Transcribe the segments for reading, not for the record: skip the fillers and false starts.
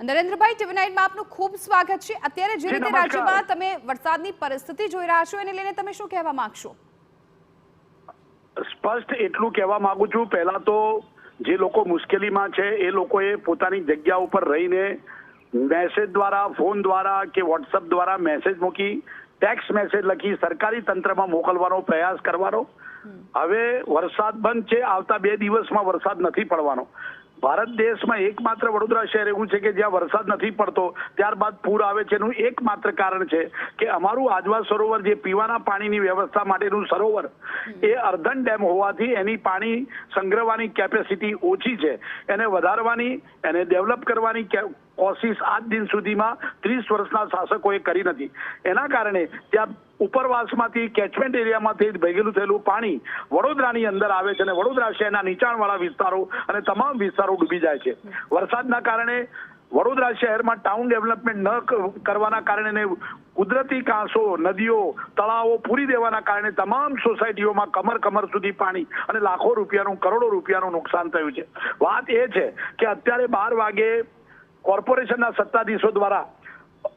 Narendrabhai, TV9 માં આપનું ખૂબ સ્વાગત છે। અત્યારે જે રીતે રાજ્યમાં તમે વરસાદની પરિસ્થિતિ જોઈ રહ્યા છો એને લઈને તમે શું કહેવા માંગશો? સ્પષ્ટ એટલું કહેવા માંગુ છું, પહેલા તો જે લોકો મુશ્કેલીમાં છે એ લોકોએ પોતાની જગ્યા ઉપર રહીને મેસેજ દ્વારા, ફોન દ્વારા કે વોટ્સઅપ દ્વારા મેસેજ મૂકી, ટેક્સ્ટ મેસેજ લખી સરકારી તંત્રમાં મોકલવાનો પ્રયાસ કરવાનો। હવે વરસાદ બંધ છે, આવતા 2 દિવસમાં વરસાદ નથી પડવાનો। ભારત દેશમાં એકમાત્ર વડોદરા શહેર એવું છે કે જ્યાં વરસાદ નથી પડતો, ત્યારબાદ પૂર આવે છે। એનું એકમાત્ર કારણ છે કે અમારું આજવા સરોવર જે પીવાના પાણીની વ્યવસ્થા માટેનું સરોવર એ અર્ધન ડેમ હોવાથી એની પાણી સંગ્રહવાની કેપેસિટી ઓછી છે। એને વધારવાની, એને ડેવલપ કરવાની કોશિશ આજ દિન સુધીમાં 30 વર્ષના શાસકોએ કરી નથી। એના કારણે ત્યાં ઉપરવાસમાંથી કેચમેન્ટ એરિયામાંથી ભેગેલું થયેલું પાણી વડોદરાની અંદર આવે છે અને વડોદરા શહેરના નીચાણવાળા વિસ્તારો અને તમામ વિસ્તારો ડૂબી જાય છે। વરસાદના કારણે વડોદરા શહેરમાં ટાઉન ડેવલપમેન્ટ ન કરવાના કારણે કુદરતી કાંસો, નદીઓ, તળાવો પૂરી દેવાના કારણે તમામ સોસાયટીઓમાં કમર સુધી પાણી અને લાખો રૂપિયાનું, કરોડો રૂપિયાનું નુકસાન થયું છે। વાત એ છે કે અત્યારે 12 વાગે કોર્પોરેશનના સત્તાધીશો દ્વારા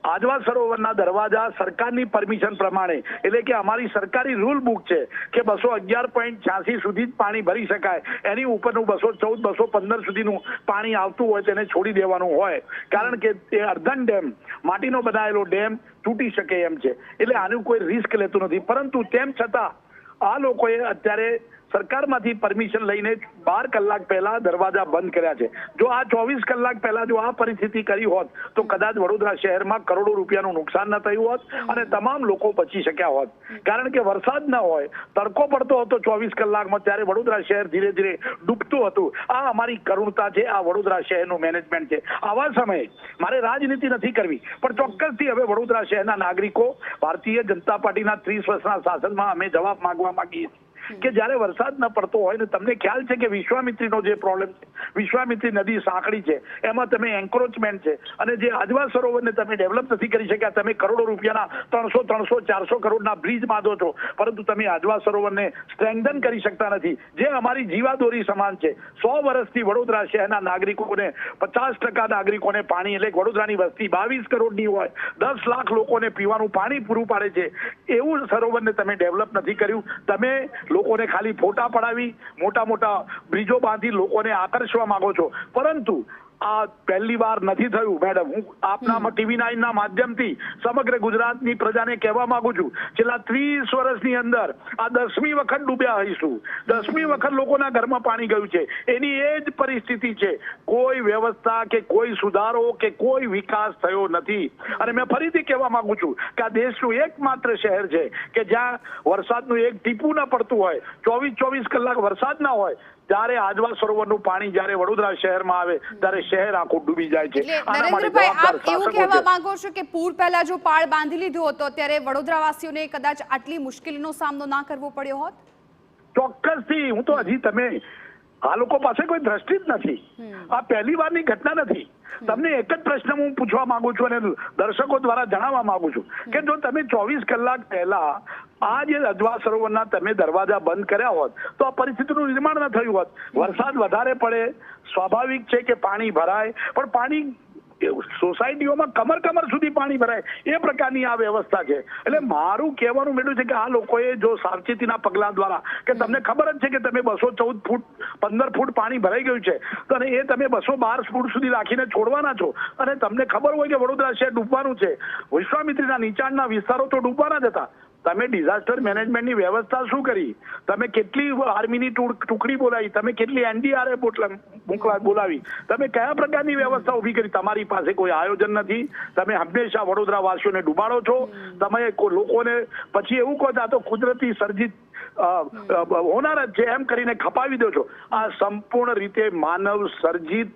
આજવા સરોવરના દરવાજા સરકારની પરમિશન પ્રમાણે, એટલે કે અમારી સરકારી રૂલ બુક છે કે 211.86 સુધી જ પાણી ભરી શકાય, એની ઉપરનું 214, 215 સુધીનું પાણી આવતું હોય તેને છોડી દેવાનું હોય, કારણ કે તે અર્ધન ડેમ, માટીનો બનાવેલો ડેમ તૂટી શકે એમ છે। એટલે આનું કોઈ રિસ્ક લેતું નથી, પરંતુ તેમ છતાં આ લોકોએ અત્યારે સરકારમાંથી પરમિશન લઈને 12 કલાક પહેલા દરવાજા બંધ કર્યા છે। જો આ 24 કલાક પહેલા જો આ પરિસ્થિતિ કરી હોત તો કદાચ વડોદરા શહેરમાં કરોડો રૂપિયાનું નુકસાન ન થયું હોત અને તમામ લોકો બચી શક્યા હોત, કારણ કે વરસાદ ન હોય, તડકો પડતો હતો 24 કલાકમાં, ત્યારે વડોદરા શહેર ધીરે ધીરે ડૂબતું હતું। આ અમારી કરુણતા છે, આ વડોદરા શહેરનું મેનેજમેન્ટ છે। આવા સમયે મારે રાજનીતિ નથી કરવી, પણ ચોક્કસથી હવે વડોદરા શહેરના નાગરિકો ભારતીય જનતા પાર્ટીના 30 વર્ષના શાસનમાં અમે જવાબ માંગવા માંગીએ છીએ કે જ્યારે વરસાદ ન પડતો હોય ને તમને ખ્યાલ છે કે વિશ્વામિત્રીનો જે પ્રોબ્લેમ છે, વિશ્વામિત્રી નદી સાંકડી છે, એમાં તમે એન્ક્રોચમેન્ટ છે અને જે આજવા સરોવરને તમે ડેવલપ નથી કરી શક્યા, તમે કરોડો રૂપિયાના 300, 400 કરોડના બ્રિજ બાંધો છો, પરંતુ તમે આજવા સરોવરને સ્ટ્રેન્થન કરી શકતા નથી, જે અમારી જીવાદોરી સમાન છે। 100 વર્ષથી વડોદરા શહેરના નાગરિકોને 50% નાગરિકોને પાણી, એટલે વડોદરાની વસ્તી 22 કરોડની હોય, 10 લાખ લોકોને પીવાનું પાણી પૂરું પાડે છે, એવું સરોવરને તમે ડેવલપ નથી કર્યું। તમે લોકોને ખાલી ફોટા પડાવી, મોટા બ્રિજો બાંધી લોકોને આકર્ષવા માંગો છો, પરંતુ આ પહેલી વાર નથી થયું। મેડમ, હું આપના TV9 ના માધ્યમથી સમગ્ર ગુજરાતની પ્રજાને કહેવા માંગુ છું, છેલ્લા 30 વર્ષની અંદર આ 10મી વખત ડૂબ્યા હઈશું, 10મી વખત લોકોના ઘરમાં પાણી ગયું છે, એની એ જ પરિસ્થિતિ છે। કોઈ વ્યવસ્થા કે કોઈ સુધારો કે કોઈ વિકાસ થયો નથી। અને મેં ફરીથી કહેવા માંગુ છું કે આ દેશનું એકમાત્ર શહેર છે કે જ્યાં વરસાદનું એક ટીપું ન પડતું હોય, 24 કલાક વરસાદ ના હોય, ત્યારે આજવા સરોવરનું પાણી જ્યારે વડોદરા શહેરમાં આવે ત્યારે શહેર આખું ડૂબી જાય છે। નરેન્દ્રભાઈ, આપ એવું કહેવા માંગો છો કે પૂર પહેલા જો પાળ બાંધી લીધો હતો ત્યારે વડોદરાવાસીઓને કદાચ આટલી મુશ્કેલીનો સામનો ના કરવો પડ્યો હોત? ચોક્કસથી। હું તો હજી, તમે આ લોકો પાસે કોઈ દ્રષ્ટિ જ નથી, આ પહેલી વારની ઘટના નથી। તમને એક જ પ્રશ્ન હું પૂછવા માંગુ છું અને દર્શકો દ્વારા જણાવવા માંગુ છું કે જો તમે 24 કલાક પહેલા આ જે આજવા સરોવરના તમે દરવાજા બંધ કર્યા હોત તો આ પરિસ્થિતિનું નિર્માણ ન થયું હોત। વરસાદ વધારે પડે, સ્વાભાવિક છે કે પાણી ભરાય, પણ પાણી સોસાયટીઓમાં કમર સુધી પાણી ભરાય એ પ્રકારની આ વ્યવસ્થા છે। એટલે મારું કહેવાનું મેળવ્યું છે કે આ લોકોએ જો સાવચેતીના પગલા દ્વારા, કે તમને ખબર જ છે કે તમે 214 ફૂટ, 15 ફૂટ પાણી ભરાઈ ગયું છે અને એ તમે 212 ફૂટ સુધી રાખીને છોડવાના છો, અને તમને ખબર હોય કે વડોદરા શહેર ડૂબવાનું છે, વિશ્વામિત્રીના નીચાણના વિસ્તારો તો ડૂબવાના જ હતા, તમે ડિઝાસ્ટર મેનેજમેન્ટની વ્યવસ્થા શું કરી? તમે કેટલી આર્મીની ટુકડી બોલાવી? તમે કેટલી NDRF બોલાવી? તમે કયા પ્રકારની વ્યવસ્થા ઉભી કરી? તમારી પાસે કોઈ આયોજન નથી। તમે હંમેશા વડોદરા વાસીઓને ડૂબાડો છો। તમે લોકોને પછી એવું કહો આ તો કુદરતી સર્જિત હોનાર જ છે એમ કરીને ખપાવી દો છો। આ સંપૂર્ણ રીતે માનવ સર્જિત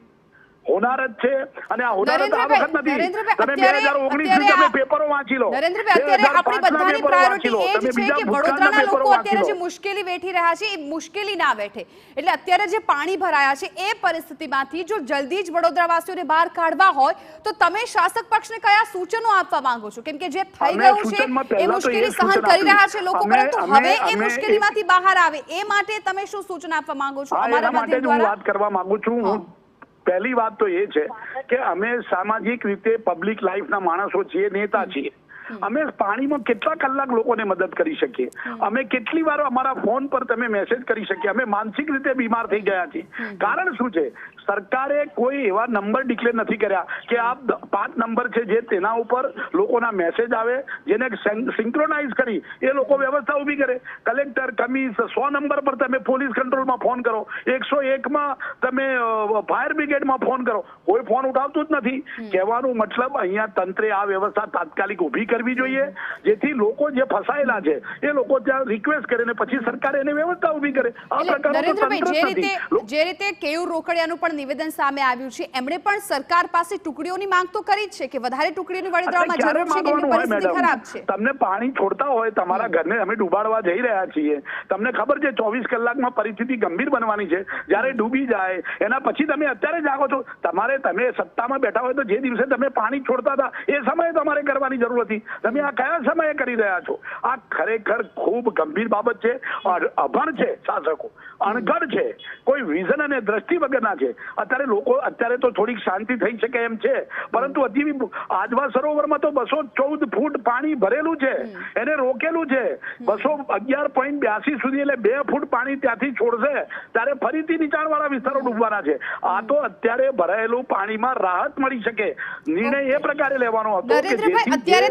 હોનાર જ છે અને આ હોનાર આ વખત નથી। તમે 2019 તમે પેપરો વાંચી લો। નરેન્દ્રભાઈ, અત્યારે આપણી બધાની પ્રાયોરિટી એ જ છે કે વડોદરાના લોકો અત્યારે જે મુશ્કેલી વેઠી રહ્યા છે એ મુશ્કેલી ના વેઠે, એટલે અત્યારે જે પાણી ભરાયા છે એ પરિસ્થિતિમાંથી જો જલ્દી જ વડોદરાવાસીઓને બહાર કાઢવા હોય તો તમે શાસક પક્ષને કયા સૂચનો આપવા માંગો છો? કેમ કે જે થઈ ગયું છે એ મુશ્કેલી સહન કરી રહ્યા છે લોકો, પરંતુ હવે એ મુશ્કેલીમાંથી બહાર આવે એ માટે તમે શું સૂચના આપવા માંગો છો અમારા માધ્યમ દ્વારા? વાત કરવા માંગુ છું। પહેલી વાત તો એ છે કે અમે સામાજિક રીતે પબ્લિક લાઈફના માણસો છીએ, નેતા છીએ. અમે પાણીમાં કેટલા કલાક લોકોને મદદ કરી શકીએ, અમે કેટલી વાર અમારા ફોન પર તમે મેસેજ કરી શકીએ. અમે માનસિક રીતે બીમાર થઈ ગયા છીએ. કારણ શું છે? સરકારે કોઈ એવા નંબર ડિક્લેર નથી કર્યા કે આ 5 નંબર છે જે તેના ઉપર લોકોના મેસેજ આવે, જેને સિંક્રોનાઇઝ કરી એ લોકો વ્યવસ્થા ઊભી કરે. કલેક્ટર, કમિશનર 100 નંબર પર તમે પોલીસ કંટ્રોલમાં ફોન કરો, 101માં તમે ફાયર બ્રિગેડમાં ફોન કરો, કોઈ ફોન ઉઠાવતું જ નથી. કહેવાનો મતલબ અહીંયા તંત્રે આ વ્યવસ્થા તાત્કાલિક ઊભી કરવી જોઈએ, જેથી લોકો જે ફસાયેલા છે એ લોકો ત્યાં રિક્વેસ્ટ કરે ને પછી સરકાર એને વ્યવસ્થા ઊભી કરે. આ પ્રકારનું જે રીતે કેયુર રોકડિયાનું પણ નિવેદન સામે આવ્યું છે, એમણે પણ સરકાર પાસે ટુકડીઓની માંગ તો કરી જ છે કે વધારે ટુકડીઓની વડોદરામાં જરૂર છે, કે પરિસ્થિતિ ખરાબ છે. તમને પાણી છોડતા હોય તમારા ઘરને, અમે ડૂબાડવા જઈ રહ્યા છીએ, તમને ખબર છે 24 કલાકમાં પરિસ્થિતિ ગંભીર બનવાની છે. જ્યારે ડૂબી જાય એના પછી તમે અત્યારે જાગો છો. તમે સત્તામાં બેઠા હોય તો જે દિવસે તમે પાણી છોડતા હતા એ સમયે તમારે કરવાની જરૂર હતી. તમે આ કયા સમયે કરી રહ્યા છો? આ ખરેખર ખૂબ ગંભીર બાબત છે. અભણ છે શાસકો, અણઘડ છે, કોઈ વિઝન અને દ્રષ્ટિ વગરના છે. અત્યારે તો થોડીક શાંતિ થઈ શકે એમ છે, પરંતુ હજી આજવા સરોવરમાં તો 214 ફૂટ પાણી ભરેલું છે, એને રોકેલું છે. 211.82 સુધી, એટલે 2 ફૂટ પાણી ત્યાંથી છોડશે ત્યારે ફરીથી નીચાણવાળા વિસ્તારો ડૂબવાના છે. આ તો અત્યારે ભરાયેલું પાણીમાં રાહત મળી શકે. નિર્ણય એ પ્રકારે લેવાનો હતો. નરેન્દ્રભાઈ, અત્યારે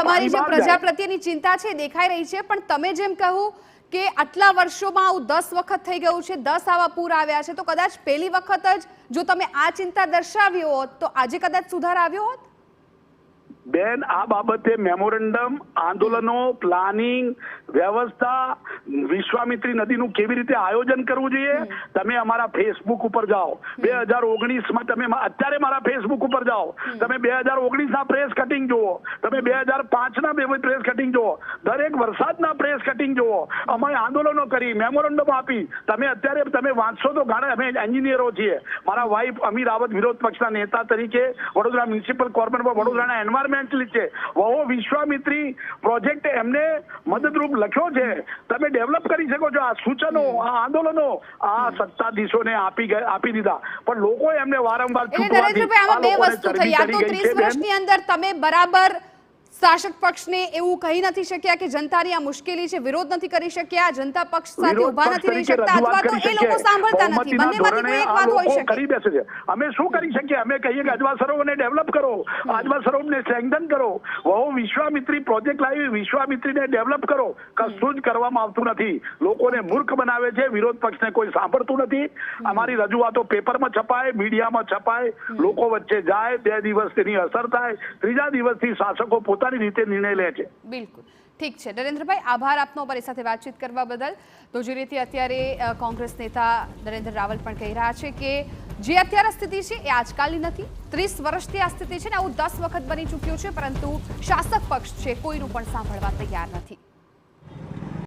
તમારી જે પ્રજા પ્રત્યેની ચિંતા છે દેખાઈ રહી છે, પણ તમે જેમ કહ્યું કે આટલા વર્ષોમાં આવું 10 વખત થઈ ગયું છે, 10 આવા પૂર આવ્યા છે, તો કદાચ પહેલી વખત જ જો તમે આ ચિંતા દર્શાવી હોત તો આજે કદાચ સુધાર આવ્યો હોત. બેન, આ બાબતે મેમોરેન્ડમ, આંદોલનો, પ્લાનિંગ, વ્યવસ્થા, વિશ્વામિત્રી નદીનું કેવી રીતે આયોજન કરવું જોઈએ, તમે અમારા ફેસબુક ઉપર જાઓ. 2019માં તમે અત્યારે મારા ફેસબુક ઉપર જાઓ, તમે 2019ના પ્રેસ કટિંગ જુઓ, તમે 2005ના પ્રેસ કટિંગ જુઓ, દરેક વરસાદના પ્રેસ કટિંગ જુઓ. અમે આંદોલનો કરી, મેમોરેન્ડમ આપી. તમે વાંચશો તો ગાણે. અમે એન્જિનિયરો છીએ. મારા વાઇફ અમી રાવત વિરોધ પક્ષના નેતા તરીકે વડોદરા મ્યુનિસિપલ કોર્પોરેશન વડોદરાના એન્વાયરમેન્ટ વહુ વિશ્વામિત્રી પ્રોજેક્ટ એમને મદદરૂપ લખ્યો છે. તમે ડેવલપ કરી શકો છો. આ સૂચનો, આ આંદોલનો આ સત્તાધીશોને આપી દીધા, પણ લોકો એમને વારંવાર તમે બરાબર શાસક પક્ષને એવું કહી નથી શક્યા કે જનતાની આ મુશ્કેલી છે, વિરોધ નથી કરી શક્યા, જનતા પક્ષ સાથે ઉભા નથી રહી શકતા, અથવા તો એ લોકો સાંભળતા નથી. બંનેમાંથી કોઈ એક વાત હોઈ શકે. કરી બેસે છે. અમે શું કરી શકીએ? અમે કહીએ કે અજવા સરોવરને ડેવલપ કરો, અજવા સરોવરને સ્ટ્રેન્થન કરો, વહુ વિશ્વામિત્રી પ્રોજેક્ટ લાવી વિશ્વામિત્રીને ડેવલપ કરો. કશું જ કરવામાં આવતું નથી. લોકોને મૂર્ખ બનાવે છે. વિરોધ પક્ષને કોઈ સાંભળતું નથી. અમારી રજૂઆતો પેપરમાં છપાય, મીડિયામાં છપાય, લોકો વચ્ચે જાય, 2 દિવસ તેની અસર થાય, 3જા દિવસથી શાસકો પોતાની રીતે નિર્ણય લે છે. બિલકુલ ઠીક છે. નરેન્દ્રભાઈ, આભાર આપનો અમારી સાથે વાતચીત કરવા બદલ. તો જે રીતે અત્યારે કોંગ્રેસ નેતા નરેન્દ્ર રાવલ પણ કહી રહ્યા છે કે જે અત્યારે સ્થિતિ છે એ આજકાલની નથી, 30 વર્ષથી આ સ્થિતિ છે ને આવું 10 વખત બની ચૂક્યું છે, પરંતુ શાસક પક્ષ છે કોઈનું પણ સાંભળવા તૈયાર નથી.